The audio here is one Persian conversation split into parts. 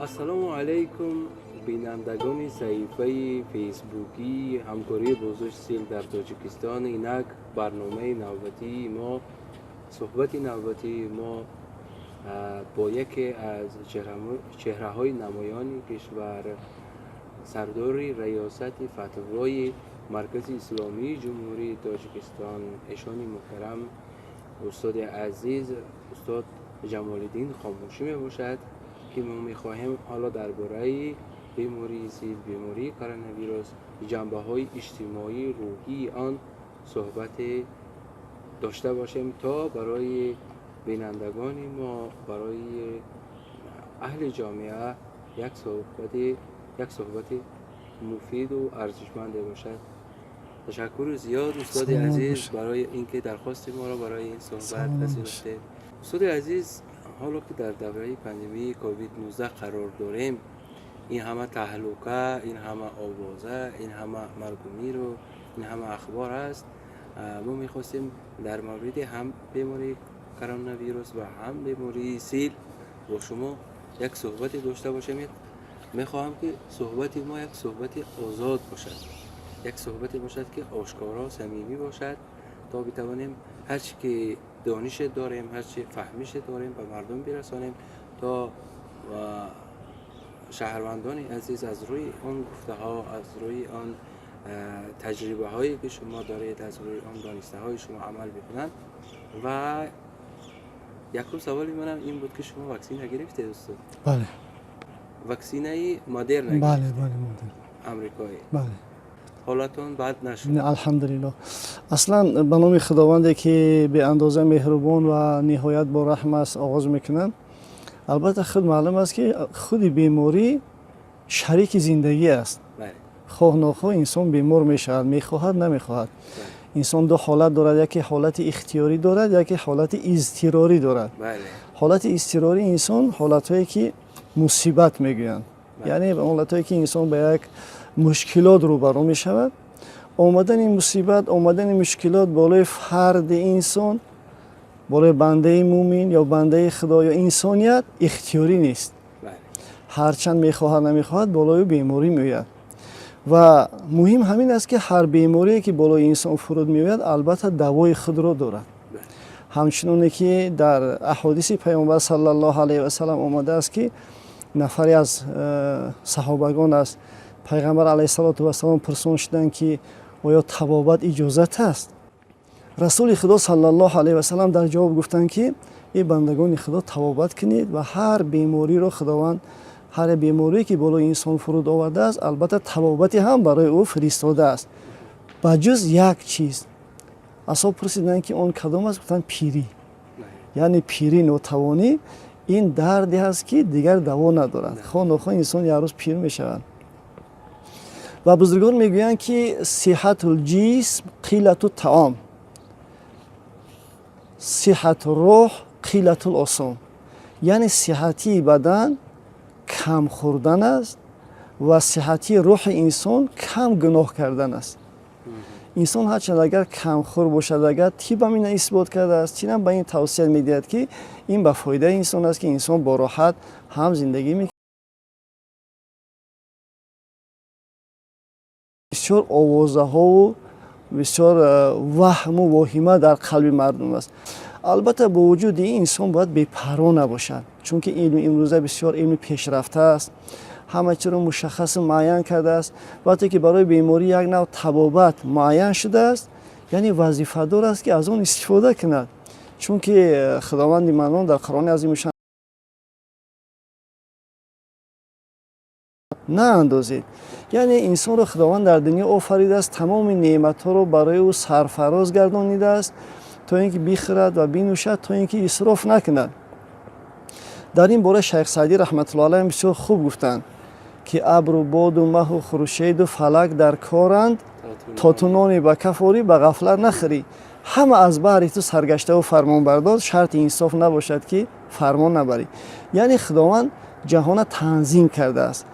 السلام علیکم بینندگان صحیفه فیسبوکی همکاری بزرگ سیل در تاجیکستان. اینک برنامه نوبتی ما، صحبت نوبتی ما با یکی از چهره های نمایان کشور، سردار ریاست فتوای مرکز اسلامی جمهوری تاجیکستان، ایشان محترم استاد عزیز استاد جمال الدین خاموشی می باشد که ما می‌خواهیم حالا درباره بیماری سیل، بیماری کرونا ویروس، جنبه‌های اجتماعی روحی آن صحبت داشته باشیم تا برای بینندگان ما، برای اهل جامعه یک صحبت مفید و ارزشمند باشد. تشکر زیاد استاد عزیز برای اینکه درخواست ما را برای این صحبت پذیرفتید. استاد عزیز، حالا که در دوره پاندمی کووید 19 قرار داریم، این همه تهلکه، این همه آوازه، این همه مرگ و میر و این همه اخبار است، ما میخواستیم در مورد هم بیماری کرونا ویروس و هم بیماری سیل با شما یک صحبت داشته باشیم. میخواهم که صحبت ما یک صحبت آزاد باشد، یک صحبت باشد که آشکارا صمیمی باشد تا بتوانیم هرچی که دانش داریم، هرچی فهمیش داریم به مردم برسانیم تا شهروندان عزیز از روی آن گفته ها، از روی آن تجربه هایی که شما دارید، از روی آن دانسته های شما عمل بکنند. و یکم سوالی منم این بود که شما واکسین نگرفتید استاد؟ بله. واکسینه مدرن نگرفتید؟ بله مدرن امریکایی. بله. حالتون بد نشد؟ نه الحمدلله. اصلا به نام خداوندی که به اندازه مهربان و نهایت با رحم است آغاز میکنم. البته خود معلوم است که خود بیماری شریک زندگی است. بله. خواه نخواه انسان بیمار میشود، میخواهد نمیخواهد. انسان دو حالت دارد، یکی حالت اختیاری دارد، یکی حالت اضطراری دارد. بله. حالت اضطراری انسان حالتایی که مصیبت میگویند. یعنی حالتایی که انسان به یک مشکلات روبرو می شود. آمدن این مصیبت، آمدن مشکلات بالای فرد انسان، بالای بنده مومن یا بنده خدا یا انسانیت اختیاری نیست. هرچند میخواهد نمیخواهد بالای بیماری میآید. و مهم همین است که هر بیماری که بالای انسان فرود میآید البته دوای خود را دارد. همچنانه که در احادیث پیامبر صلی الله علیه و سلم آمده است که نفری از صحابگان است پیغمبر علیه السلام پرسان شدند که آیا طبابت اجازت است؟ رسول خدا صلی الله علیه و سلم در جواب گفتند که ای بندگان خدا طبابت کنید و هر بیماری را خداوند، هر بیماری که بالای انسان فرود آورده است البته طبابتی هم برای او فرستاده است بجز یک چیز. اصحاب پرسیدند که اون کدام است؟ گفتند پیری. یعنی پیری، ناتوانی، این دردی است که دیگر دوا ندارد. خواه نخواه انسان یک روز پیر می شود. و بزرگان میگویند که صحت الجسم قلت الطعام، صحت روح قلت الاسم. یعنی صحتی بدن کم خوردن است و صحتی روح انسان کم گناه کردن است. انسان هرچند اگر کم خور باشد، اگر طب هم این اثبات کرده است، چنین به این توصیه میدهد که این به فایده انسان است که انسان با راحت هم زندگی میکنه. بسیار آوازه ها و بسیار وهم و واهمه در قلب مردم است. البته با وجود این انسان باید بی‌پروا نباشد، چون که علم امروزه بسیار علم پیشرفته است، همه چیز را مشخص معین کرده است. وقتی که برای بیماری یک نوع طبابت معین شده است، یعنی وظیفه دار است که از آن استفاده کند، چون که خداوند منان در قرآن عظیم شان نه اندازید. یعنی انسان را خداوند در دنیا آفریده است، تمام نعمت ها را برای او سرفراز گردانیده است تا اینکه بخورد و بنوشد، تا اینکه اسراف نکند. در این باره شیخ سعدی رحمت الله علیه بسیار خوب گفتند که ابر و باد و مه و خورشید و فلک در کارند تا تو نان به کف آری به غفلت نخوری. همه از بهر تو سرگشته و فرمان بردار، شرط انصاف نباشد که فرمان نبری. یعنی خداوند جهان تنظیم کرده است،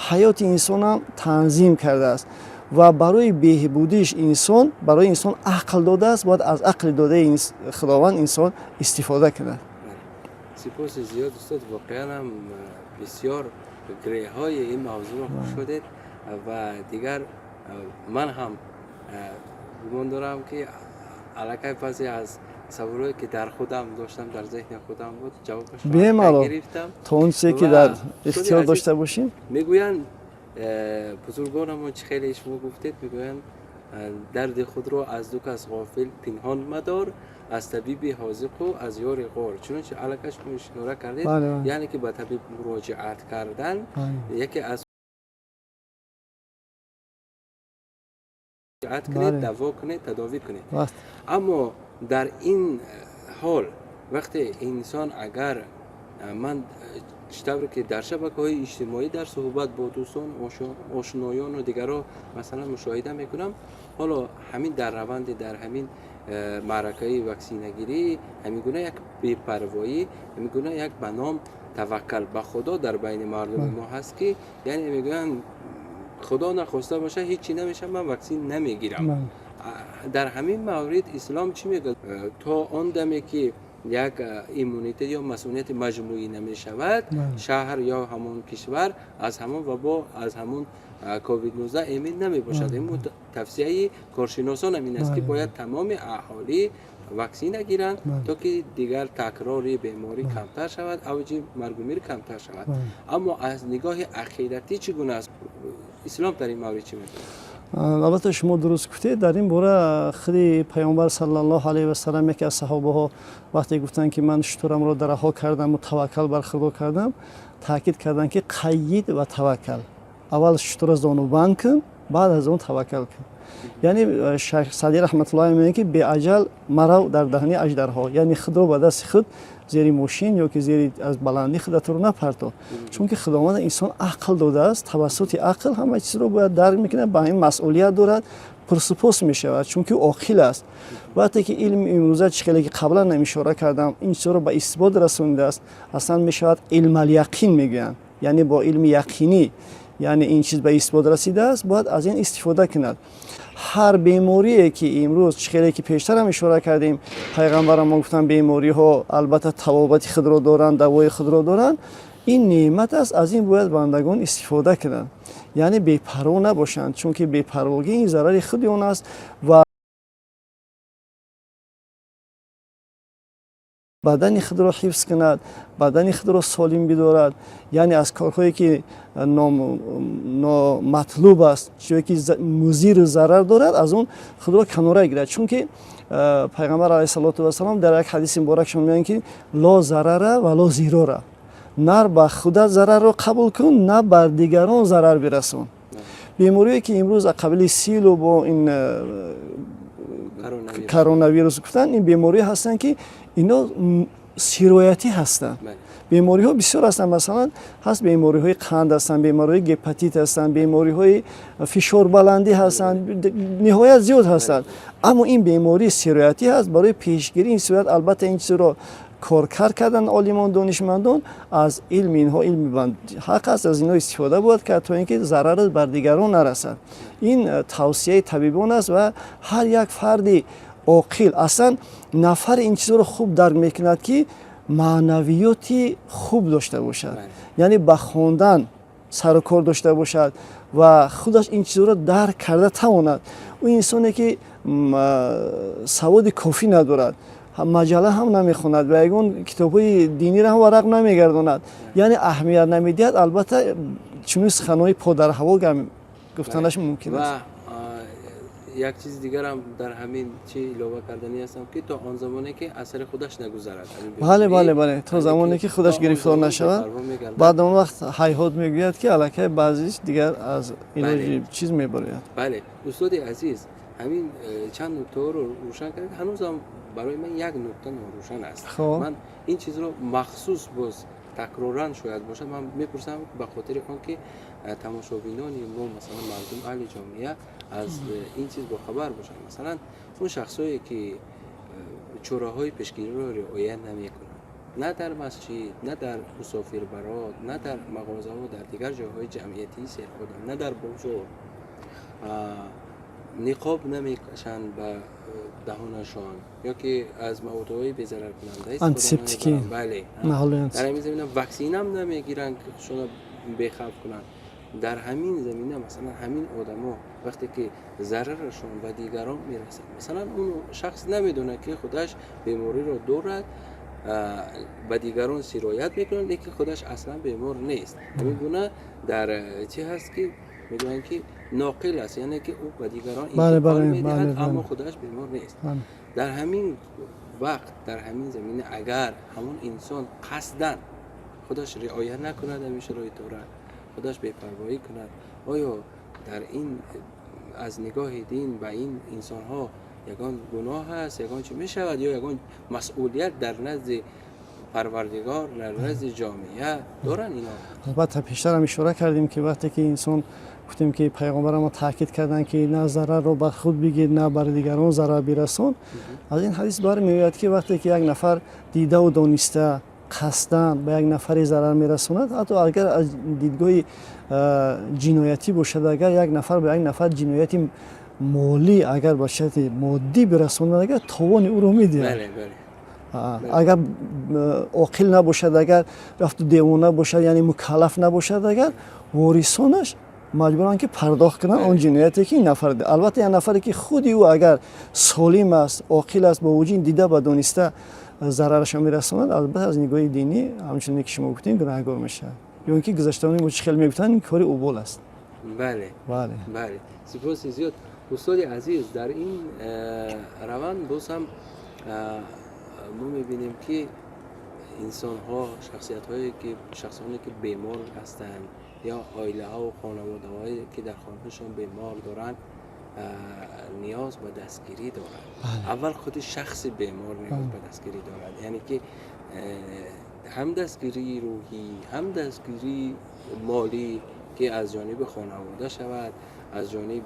حیات انسان هم تنظیم کرده است و برای بهبودیش انسان، برای انسان عقل داده است. باید از عقل داده خداوند انسان استفاده کند. سپاس زیاد استاد، واقعا هم بسیار گره های این موضوع رو شدید و دیگر من هم گمان دارم که علاقه پسی از تصوری که در خودم داشتم در ذهن خودم بود جوابش رو گرفتم تا اون چیزی که در اختیار داشته باشیم. میگویند بزرگانمون چه خیلی شما گفتید، میگویند درد خود رو از دو کس غافل پنهان مدار، از طبیب حاذق و از یار غار. چنانچه علاقش اشاره کردید یعنی که به طبیب مراجعت کردن یکی از کنید، دوا کنید، تداوی کنید. اما در این حال وقتی انسان اگر من چطور که در شبکه‌های اجتماعی در صحبت با دوستان آشنایان و دیگران مثلا مشاهده میکنم، حالا همین در روند در همین معرکه واکسینگیری همیگونه یک بی‌پروایی، همیگونه یک به نام توکل به خدا در بین مردم ما هست که یعنی میگن خدا نخواسته باشه هیچی نمیشه، من واکسین نمیگیرم. در همین مورد اسلام چی میگه؟ تا آن دمی که یک ایمونیته یا مسئولیت مجموعی نمی شود شهر یا همون کشور از همون وبا از همون کووید 19 امید نمی باشد. این توصیه کارشناسان همین است که باید تمام اهالی واکسین گیرند تا که دیگر تکراری بیماری کمتر شود، اوج مرگ و میر کمتر شود. اما از نگاه عقیدتی چگونه است؟ اسلام در این مورد چی میگه؟ البته شما درست گفتید. در این باره خیلی پیامبر صلی الله علیه و سلم یکی از صحابه ها وقتی گفتن که من شترم را رها کردم و توکل بر خدا کردم، تاکید کردن که قید و توکل. اول شتر زانو بند کن، بعد از اون توکل کن. یعنی شیخ سعدی رحمت الله میگه که به اجل مرو در دهنی اژدرها، یعنی خدا به دست خود زیر ماشین یا که زیر از بلندی خودت رو نپرتو، چون که خداوند انسان عقل داده است، توسط عقل همه چیز رو باید درک میکنه، با این مسئولیت دارد، پرسپوس میشود چون که عاقل است. وقتی که علم امروزه چیزی که قبلا اشاره کردم این چیز رو به اثبات رسونده است، اصلا میشود علم الیقین میگن، یعنی با علم یقینی، یعنی این چیز به اثبات رسیده است، باید از این استفاده کند. هر بیماری که امروز چیزی که پیشتر هم اشاره کردیم پیغمبر ما گفتن بیماری ها البته توابت خود را دارند، دوای خود را دارند، این نعمت است، از این باید بندگان استفاده کنند، یعنی بی‌پروا نباشند، چون که بی‌پرواگی این ضرر خود اون است و بدن خود را حفظ کند، بدن خود را سالم بدارد، یعنی از کارهایی که نامطلوب است، چیزی که مضر ضرر دارد از اون خود را کناره گیرد. چون که پیغمبر علیه السلام در یک حدیث مبارک میگن که لا ضرر و لا ضرر، نه به خودت ضرر را قبول کن نه بر دیگران ضرر برسون. بیماریایی که امروز قبل سیل و با این کرونا ویروس گفتن، این بیماری هستند که اینا سیرایتی هستند. بیماری ها بسیار هستند، مثلا هست بیماری های قند هستند، بیماری های گپاتیت هستند، بیماری های فشار بلندی هستند، نهایت زیاد هستند. اما این بیماری سیرایتی هست. برای پیشگیری این صورت البته این چیز رو کارکرد کردن عالمان دانشمندان، از علم اینها علم بند حق است از اینها استفاده بود که تا اینکه ضرر بر دیگران نرسد. این توصیه طبیبان است و هر یک فردی عاقل اصلا نفر این چیز رو خوب درک میکند که معنویاتی خوب داشته باشد، یعنی به خواندن سر و کار داشته باشد و خودش این چیز رو درک کرده تواند. او انسانی که سواد کافی ندارد، مجله هم نمیخوند و یگان کتاب‌های دینی را هم ورق نمیگرداند، یعنی اهمیت نمیدهد، البته چون سخنهای پا در هوا گفتنش ممکن است. یک چیز دیگر هم در همین چی علاوه کردنی هستم که تا آن زمانی که اثر خودش نگذرد. بله تا زمانی که خودش گرفتار نشود، بعد اون وقت هیهات میگوید که الکی بعضیش دیگر از علاج چیز میبرد. بله استاد عزیز، همین چند نکته رو روشن کردید. هنوز هم برای من یک نکته ناروشن است. من این چیز رو مخصوص باز تکرارن شاید باشه من میپرسم به خاطر آنکه تماشابینان ما مثلا مردم اهل جامعه از این چیز با خبر باشن. مثلا اون شخصایی که چراهای پیشگیری رو رعایت نمیکنن، نه در مسجد، نه در مسافربرات، نه در مغازه و در دیگر جاهای جمعیتی سرخودن، نه در بازار، نقاب نمیکشند به دهانشان یا که از موادهای بی ضرر کننده آنتیسپتیکی، بله، در همین زمینه واکسین هم نمیگیرن که شما بخوف کنند. در همین زمینه مثلا همین آدما وقتی که ضررشون به دیگران میرسه، مثلا اون شخص نمیدونه که خودش بیماری رو دارد، به دیگران سرایت میکنه، لیکن خودش اصلا بیمار نیست. همین گونه در چی هست که میگن که ناقل است، یعنی که او به دیگران انتقال میدهد اما خودش بیمار نیست. در همین وقت در همین زمینه اگر همون انسان قصدن خودش رعایت نکند در شرایط را، خودش بی‌پروایی کند، آیا در این از نگاه دین به این انسان ها یگان گناه است، یگان چی می شود، یا یگان مسئولیت در نزد پروردگار، در نزد جامعه دارن اینا؟ البته پیشتر هم اشاره کردیم که وقتی که انسان گفتیم که پیغمبر ما تاکید کردن که نه ضرر رو بر خود بگیر نه بر دیگران ضرر برسون. از این حدیث برمیآید که وقتی که یک نفر دیده و دانسته قصداً به یک نفری ضرر میرسوند، حتی اگر از دیدگاه جنایتی باشد، اگر یک نفر به یک نفر جنایتی مالی اگر باشد مادی برسوند، اگر تاوان او رو میدهد. بله بله. اگر عاقل نباشد، اگر رفت دیوانه باشد، یعنی مکلف نباشد، اگر وارثانش مجبورن که پرداخت کنن اون جنایتی که این نفر ده. البته این نفری که خودی او اگر سالم است، عاقل است، با وجود دیده و دانسته ضررش میرسوند، البته از نگاه دینی همچنین که شما گفتین گناهکار میشه. یا اینکه گذشتگان مشکل میگفتن این کاری اوبال است. بله بله. سپاس زیاد استاد عزیز. در این روند باز هم ما میبینیم که انسان ها، شخصانی که بیمار هستند یا عائله ها و خانواده هایی که در خانهشون بیمار دارند نیاز به دستگیری دارند. اول خود شخص بیمار نیاز به دستگیری دارد، یعنی که هم دستگیری روحی هم دستگیری مالی که از جانب خانواده شود، از جانب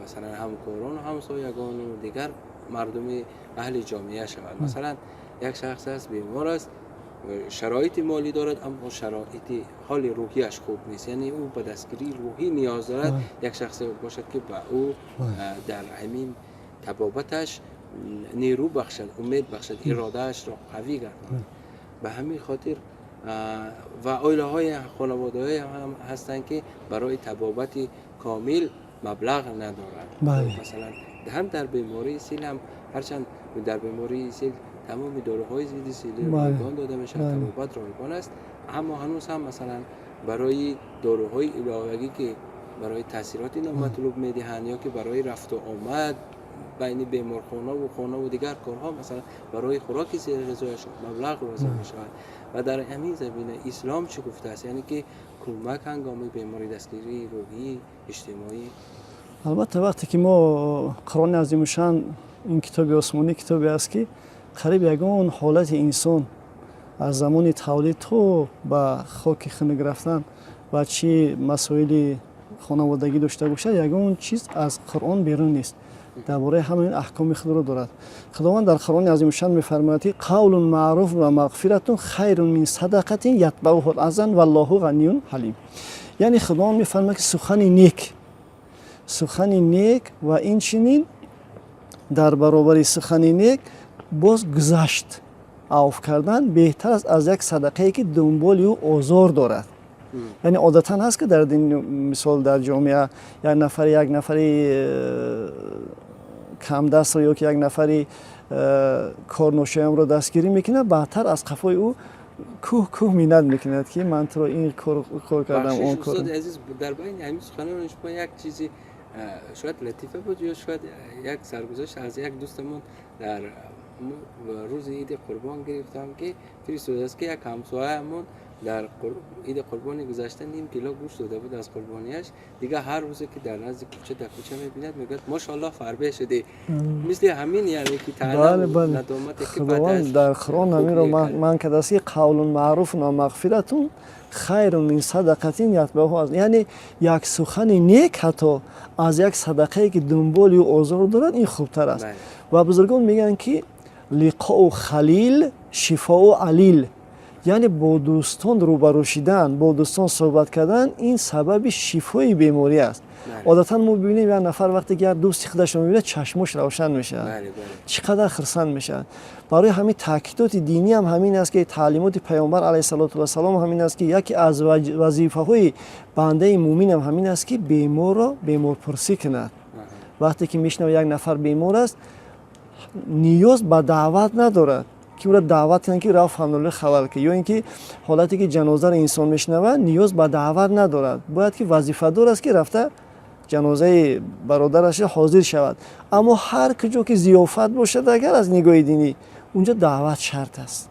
مثلا همکاران و همسایگان و دیگر مردم اهل جامعه شود. مثلا یک شخص است بیمار است، شرایط مالی دارد اما شرایط حال روحیش خوب نیست، یعنی او به دستگیری روحی نیاز دارد. یک شخص باشد که به او در همین تبابتش نیرو بخشد، امید بخشد، ارادهش را قوی گرداند. به همین خاطر و عائله های خانواده های هم هستند که برای تبابت کامل مبلغ ندارند. مثلا هم در بیماری سیل هم هرچند در بیماری سیل تمام داروهای ضد سیل رایگان داده میشه، تبابت رایگان است، اما هنوز هم مثلا برای داروهای علاوه‌ای که برای تاثیرات نامطلوب میدهند یا که برای رفت و آمد بین بیمارخانه و خانه و دیگر کارها، مثلا برای خوراک زیر غذایش مبلغ وضع می شود. و در همین زمینه اسلام چی گفته است؟ یعنی که کمک هنگام بیماری، دستگیری روحی، اجتماعی. البته وقتی که ما قرآن عظیم الشان، این کتاب آسمانی کتابی است که قریب یگان حالت انسان از زمان تولید تو به خاک خنک رفتن و چی مسائل خانوادگی داشته باشه، یگان چیز از قرآن بیرون نیست. درباره همین احکام خود را دارد. خداوند در قرآن عظیم الشان می‌فرماید که قول معروف و مغفرت خیر من صدقه یتبعها الاذى والله غنی حلیم. یعنی خداوند می‌فرماید که سخن نیک و این چنین در برابر سخن نیک باز گذشت عفو کردن بهتر است از یک صدقه که دنبال او آزار دارد. یعنی عادتا هست که در دین، مثال در جامعه یک نفری کم دست یا که یک نفری کارناشایم رو دستگیری میکنه، بعدتر از قفای او کوه مینت میکند که من تو این کار کردم اون کار. استاد عزیز، در بین همین سخنان شما یک چیزی شاید لطیفه بود یا شاید یک سرگذشت از یک دوستمون در روز عید قربان گرفتم که فرستاده است که یک همسایه‌مون در عید قربانی گذشته نیم کیلو گوشت داده بود از قربانیش. دیگه هر روز که در نزد کوچه در کوچه میبیند میگه ماشاءالله فربه شده. مثل همین یعنی که تعالی ندامت که بعد در قرآن همین رو من که دستی قول معروف و مغفرت خیر من صدقه یتبعها، یعنی یک سخن نیک حتی از یک صدقه که دنبال او آزار دارد این خوبتر است. و بزرگان میگن که لقاء خلیل شفاء علیل، یعنی با دوستان روبرو شدن، با دوستان صحبت کردن این سبب شفای بیماری است. عادتا ما ببینیم یک نفر وقتی که دوستی خودش رو میبینه چشمش روشن میشه، چقدر خرسند میشه. برای همین تاکیدات دینی هم همین است که تعلیمات پیامبر علیه السلام همین است که یکی از وظیفه های بنده مؤمن هم همین است که بیمار را بیمار پرسی کند. وقتی که میشنوه یک نفر بیمار است نیاز به دعوت ندارد که او را دعوت کنن که رفت الحمدلله خبر که، یا اینکه حالتی که جنازه را انسان میشنوه نیاز به دعوت ندارد، باید که وظیفه دار است که رفته جنازه برادرش حاضر شود. اما هر کجا که ضیافت باشد اگر از نگاه دینی اونجا دعوت شرط است.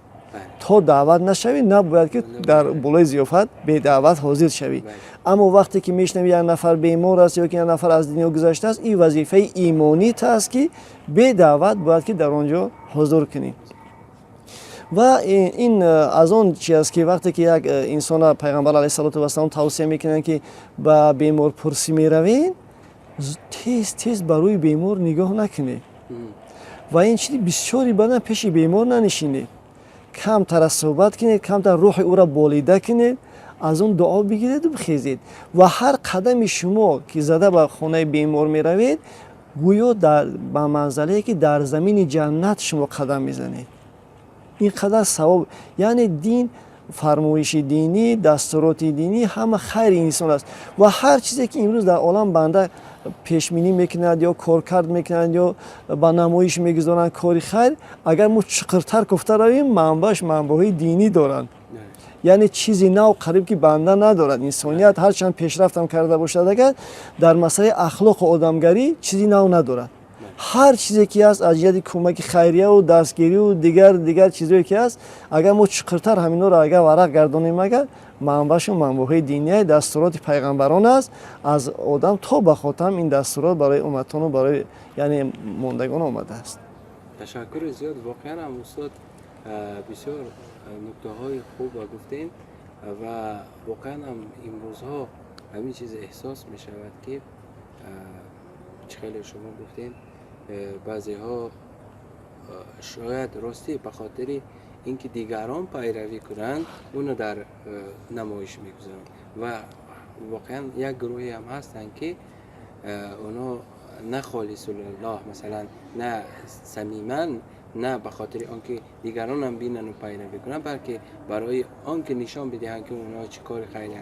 تا دعوت نشوی نباید که در بالای ضیافت به دعوت حاضر شوی. اما وقتی که میشنوی یک نفر بیمار است یا که یک نفر از دنیا گذشته است، این وظیفه ایمانی است که به دعوت باید که در آنجا حضور کنی. و این از آن چیز است که وقتی که یک انسان پیغمبر علیه السلام توصیه میکنن که با بیمار پرسی میروین تیز برای بیمار نگاه نکنی و این چیزی بسیاری بدن پیش بیمار ننشینی، کمتر صحبت کنید، کمتر روح او را بالیده کنید، از اون دعا بگیرید و بخیزید و هر قدم شما که زده به خانه بیمار میروید گویا به منزله که در زمین جنت شما قدم میزنید. این قدر ثواب، یعنی دین، فرمایش دینی، دستورات دینی همه خیر انسان است و هر چیزی که امروز در عالم بنده پیش بینی میکند یا کار کرد میکنند یا با نمایش میگذارند کاری خیر، اگر ما چقدرتر گفته رویم منبعش منبعهای دینی دارند. یعنی چیزی نو قریب که بنده ندارد. انسانیت هر چند پیشرفت هم کرده باشد اگر در مسئله اخلاق و آدمگری چیزی نو ندارد. هر چیزی که است از جهت کمک خیریه و دستگیری و دیگر چیزایی که است اگر ما چقدرتر همینا را اگر ورق گردانیم اگر منبعش منبعهای دینی دستورات پیغمبران است، از آدم تا به خاتم این دستورات برای امتان و برای یعنی ماندگان آمده است. تشکر زیاد. واقعا هم استاد بسیار نکته های خوب گفتین و واقعا هم این روزها همین چیز احساس می شود که چخیلی شما گفتین بعضی ها شاید راستی به خاطر اینکه دیگران پیروی کنند اونو در نمایش میگذارند و واقعا یک گروهی هم هستند که اونا نه خالص الله مثلا نه صمیما نه به خاطر آنکه دیگران هم بینن و پیروی کنند بلکه برای آنکه نشان بدهند که اونا چه کار خیلی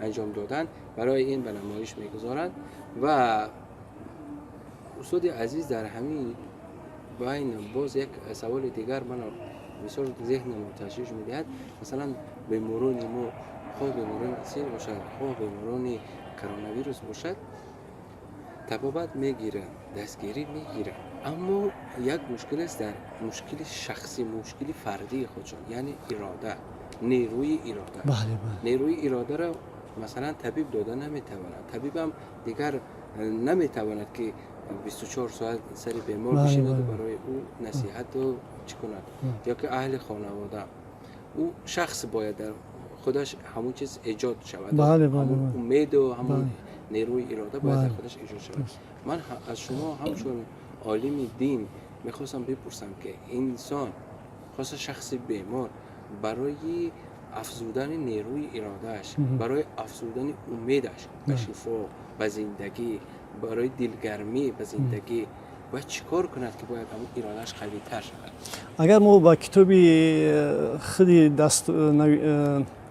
انجام دادن برای این به نمایش میگذارند. و استاد عزیز در همین بین باز یک سوال دیگر من بسیار ذهن ما تشویش میدهد. مثلا بیماران ما خواه بیماران سیل باشد خواه بیماران کرونا ویروس باشد طبابت میگیرن دستگیری میگیرن، اما یک مشکل است در مشکل شخصی مشکل فردی خودشون، یعنی اراده، نیروی اراده. نیروی اراده را مثلا طبیب داده نمیتواند، طبیب هم دیگر نمیتواند که 24 ساعت سر بیمار بشیند و برای او نصیحت و چی کند، یا که اهل خانواده او شخص باید در خودش همون چیز ایجاد شود، همون امید و همون نیروی اراده باید در خودش ایجاد شود. من از شما همچون عالم دین میخواستم بپرسم که انسان خاص شخص بیمار برای افزودن نیروی ارادهش، برای افزودن امیدش به شفا، به زندگی، برای دلگرمی به زندگی باید چیکار کند که باید اون ارادهش قوی تر شود؟ اگر ما با کتابی خودی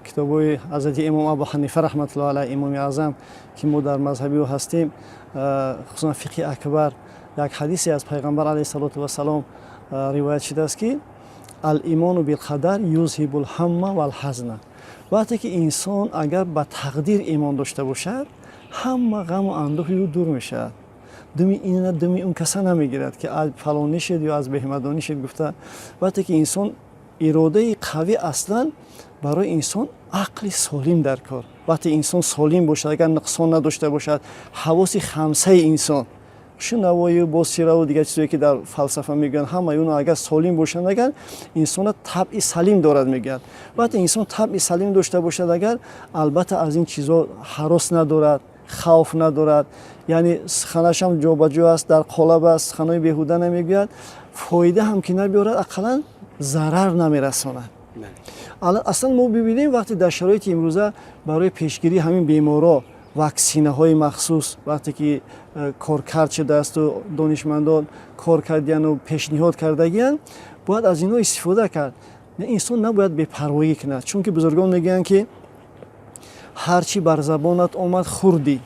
کتابای حضرت امام ابو حنیفه رحمت الله علیه امام اعظم که ما در مذهبی و هستیم، خصوصا فقه اکبر، یک حدیثی از پیغمبر علیه السلام روایت شده است که الایمان بالقدر یذهب الهم والحزن. وقتی که انسان اگر به تقدیر ایمان داشته باشد همه غم و اندوه او دور میشه، دمی این دمی اون کسا نمیگیرد که از فلانی شد یا از بهمدانی شد گفته. وقتی که انسان اراده قوی اصلا برای انسان عقل سالم در کار، وقتی انسان سالم باشد اگر نقصان نداشته باشد حواس خمسه انسان شنوایی و بصیره و دیگر چیزایی که در فلسفه میگن همه اونها اگر سالم باشند اگر انسان طبع سلیم دارد میگن. وقتی انسان طبع سلیم داشته باشد اگر البته از این چیزا هراس ندارد، خوف ندارد، یعنی سخنش هم جابجا است، در قالب است، سخنای بیهوده نمیگوید، فایده هم که نمیارد، اقلا ضرر نمیرساند. اصلا ما ببینیم وقتی در شرایط امروزه برای پیشگیری همین بیمارا واکسینه های مخصوص وقتی که کارکرد شده است و دانشمندان کار کردن و پیشنهاد کردگیان باید از اینا استفاده کرد. انسان نباید بی‌پروایی کند، چون که بزرگان میگن که هرچی بر زبانت آمد خوردی،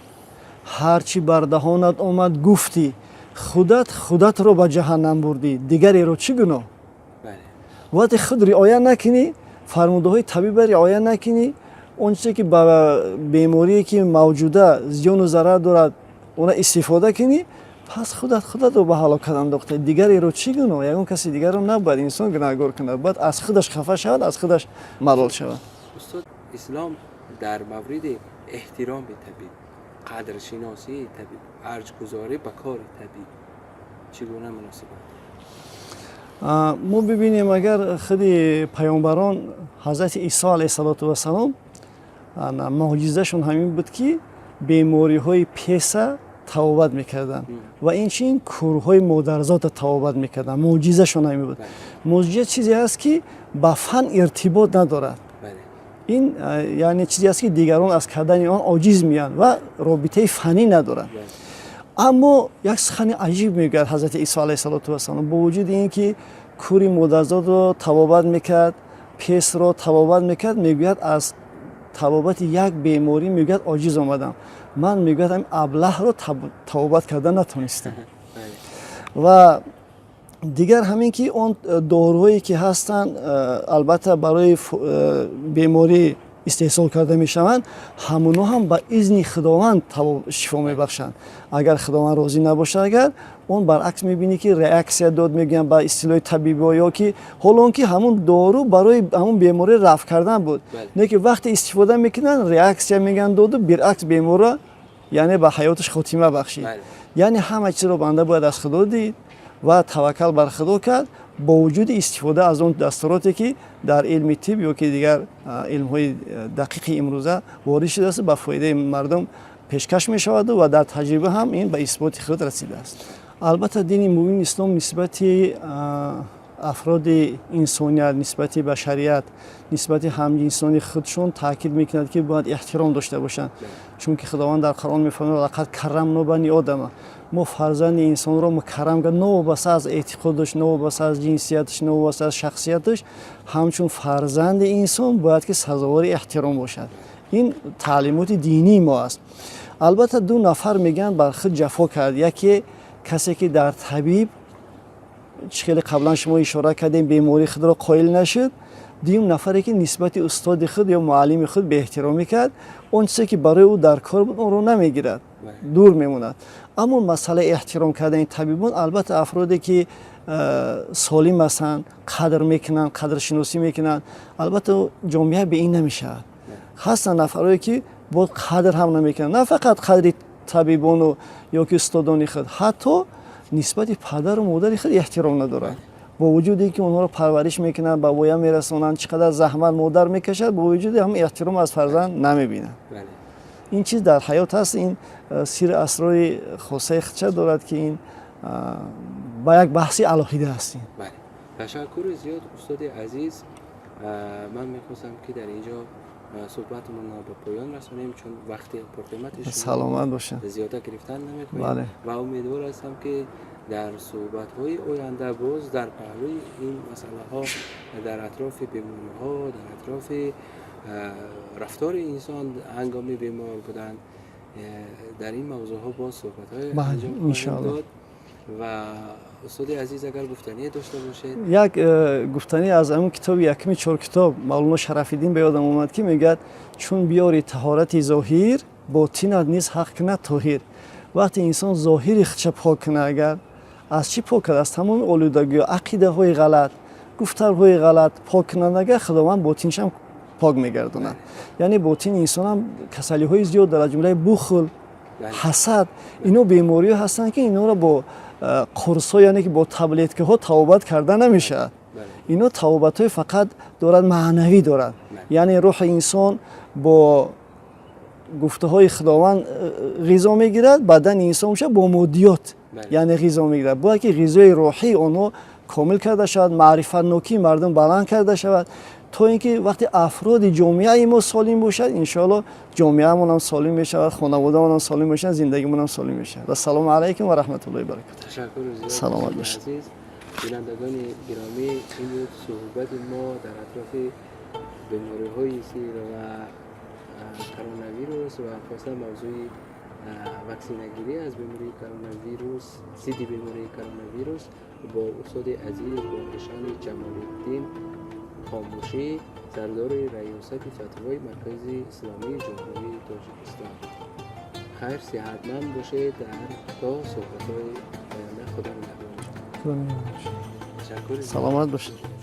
هرچی بر دهانت آمد گفتی، خودت رو به جهنم بردی، دیگری رو چی گناه؟ وقتی خود رعایت نکنی، فرموده های طبیب رعایت نکنی، اون چیزی که با بیماری که موجوده زیان و ضرر دارد اون استفاده کنی، پس خودت رو به هلاکت انداخته، دیگری رو چی گناه؟ یعنی کسی دیگر رو نباید انسان گناهکار کنه، باید از خودش خفه شود، از خودش ملال شود. استاد، اسلام در مورد احترام به طبیب، قدرشناسی طبیب، ارجگذاری به کار طبیب چگونه مناسبت؟ ما ببینیم اگر خود پیامبران حضرت عیسی علیه السلام معجزه‌شون همین بود که بیماری های پیسه توبت میکردن و این کورهای مادرزاد توبت میکردن. معجزه‌شون همین بود. معجزه چیزی هست که با فن ارتباط ندارد. این یعنی چیزی است که دیگران از کردن آن عاجز میان و رابطه فنی ندارند. اما یک سخن عجیب میگه حضرت عیسی علیه السلام، با وجود اینکه کوری مادرزاد رو توبت میکرد، پیس رو توبت میکرد، میگوید از توبت یک بیماری میگوید عاجز آمدم، من میگویدم ابله رو توبت کردن نتونستم. و دیگر همین که اون داروهایی که هستن البته برای بیماری استحصال کرده میشوند، همونا هم با اذن خداوند شفا میبخشند. اگر خداوند راضی نباشه، اگر اون برعکس میبینی که ریاکسیا داد میگن با اصطلاح طبیبی، یا که حالا که همون دارو برای همون بیماری رفع کردن بود، نه که وقتی استفاده میکنن ریاکسیا میگن داد و برعکس بیمار یعنی به حیاتش خاتمه بخشید. یعنی همه چیز رو بنده باید از خدا دید و توکل بر خدا کرد، با وجود استفاده از اون دستوراتی که در علم طب یا که دیگر علم های دقیق امروزه وارد شده است، به فایده مردم پیشکش می شود و در تجربه هم این به اثبات خود رسیده است. البته دین مبین اسلام نسبت افراد انسانیت، نسبت بشریت، نسبت همجنسان خودشون تاکید میکند که باید احترام داشته باشند، چون که خداوند در قرآن میفرماید لقد کرمنا بنی آدم، ما فرزند انسان را مکرم کردیم، نه وابسته از اعتقادش، نه وابسته از جنسیتش، نه وابسته از شخصیتش، همچون فرزند انسان باید که سزاوار احترام باشد. این تعلیمات دینی ما است. البته دو نفر میگن بر خود جفا کرد، یکی کسی که در طبیب خیلی قبلا شما اشاره کردیم بیماری خود را قائل نشد، دیم نفری که نسبت استاد خود یا معلم خود به احترامی کرد، اون چیزی که برای او در کار بود اون رو نمیگیرد، دور میموند. اما مسئله احترام کردن طبیبان، البته افرادی که سالم هستند، قدر میکنن، قدر شناسی میکنن، البته جامعه به این نمیشه. هستن نفرایی که با قدر هم نمیکنن، نه فقط قدر طبیبان و یا که استادان خود، حتی نسبت پدر و مادر خود احترام ندارند. با وجود اینکه اونها رو پرورش میکنن، به ویا میرسونن، چقدر زحمت مادر میکشد، با وجود هم احترام از فرزند نمیبینن. این چیز در حیات هست. این سیر اسرار خاصه خودش دارد که این با یک بحثی الهیده هستیم. بله، تشکر زیاد استاد عزیز. من میخواستم که در اینجا صحبتمون رو به پایان رسونیم، چون وقتی اپارتمنتش سلامت باشن زیاده گرفتن نمیکنیم. بله. و امیدوار هستم که در صحبت‌های آینده باز در پهلوی این مسئله ها، در اطراف بیماری ها، در اطراف رفتار انسان هنگام بیمار بودن، در این موضوع ها باز صحبت‌های انجام خواهیم داد. و استاد عزیز اگر گفتنی داشته باشید. یک گفتنی از اون کتاب یکمی 4 کتاب مولانا شرف‌الدین به یادم اومد که میگه چون بیاری طهارت ظاهر، باطنت نیز حق کنه طاهر. وقتی انسان ظاهری خودش پاک کنه، اگر از چی پاک کنه؟ از تمام آلودگی، عقیده های غلط، گفتارهای غلط پاک کنه، اگر خداوند باطنش هم پاک میگردونه. یعنی باطن انسان هم کسلی های زیاد داره، جمله بخل، حسد، اینو بیماری هستن که اینا رو با قرص ها، یعنی که با تبلیت ها توبت کرده نمیشه. اینا توبت های فقط دارد معنوی دارد. یعنی روح انسان با گفته های خداوند غذا میگیرد، بدن انسان میشه با مادیات یعنی غذا میگیرد. باید که غذای روحی اونو کامل کرده شود، معرفت نوکی مردم بلند کرده شود، تا اینکه وقتی افراد جامعه ما سالم باشد انشالله جامعه مون هم سالم بشه، خانواده مون هم سالم بشه، زندگی مون هم سالم بشه. و سلام علیکم و رحمت الله و برکاته. تشکر زیاد. سلامت باشید. عزیز بینندگان گرامی، این بود صحبت ما در اطراف بیماری های سیر و کرونا ویروس و خاصه موضوع واکسینگیری از بیماری کرونا ویروس، ضد بیماری کرونا ویروس با استاد عزیز با نشان جمال الدین خاموشی، سردار ریاست فتوای مرکز اسلامی جمهوری تاجیکستان. خیر، صحتمند باشید در تا صحبت های آینده. خدا نگهدار. سلامت باشید.